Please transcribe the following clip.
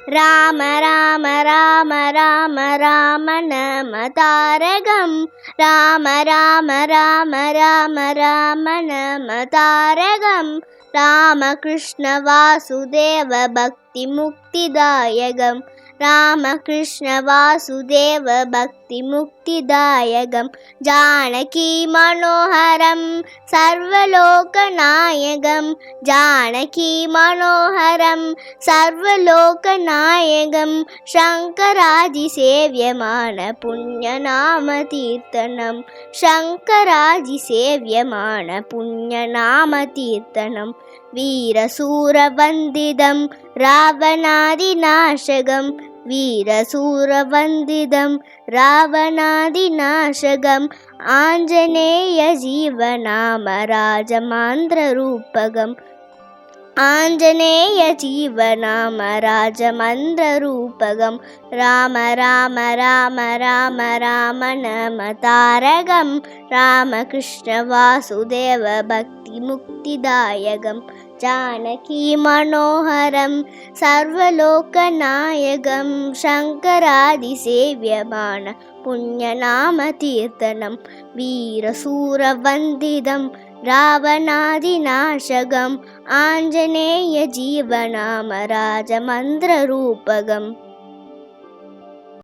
ராம ராம ராம ராம ராம நம தாரகம். ராம ராம ராம ராம ராம நம தாரகம். ராமகிருஷ்ண வாசுதேவ பக்தி முக்திதாயகம். ராமகிருஷ்ண வாசுதேவ பக்தி முக்திதாயகம். ஜானகி மனோஹரம் சர்வலோகநாயகம். ஜானகி மனோஹரம் சர்வலோகநாயகம். சங்கராதிசேவியமான புண்ணியநாம தீர்த்தனம். சங்கராதிசேவியமான புண்ணியநாம தீர்த்தனம். வீரசூரவந்திதம் ராவணாதிநாசகம். வீரசூரவந்திதம் ராவணாதிநாசகம். ஆஞ்சநேய ஜீவநாம ராஜமாந்திரரூபகம். ஆஞ்சநேய ஜீவநாம ராஜமந்திரரூபகம். ராம ராம ராம ராம ராம நம தாரகம். ராமகிருஷ்ண வாசுதேவ பக்தி முக்திதாயகம். ஜானகி மனோஹரம் சர்வலோகநாயகம். சங்கராதிசேவியமான புண்ணியநாம தீர்த்தனம். வீரசூரவந்திதம் ராவணாதிநாசகம். ஆஞ்சநேய ஜீவநாம ராஜமந்திரரூபகம்.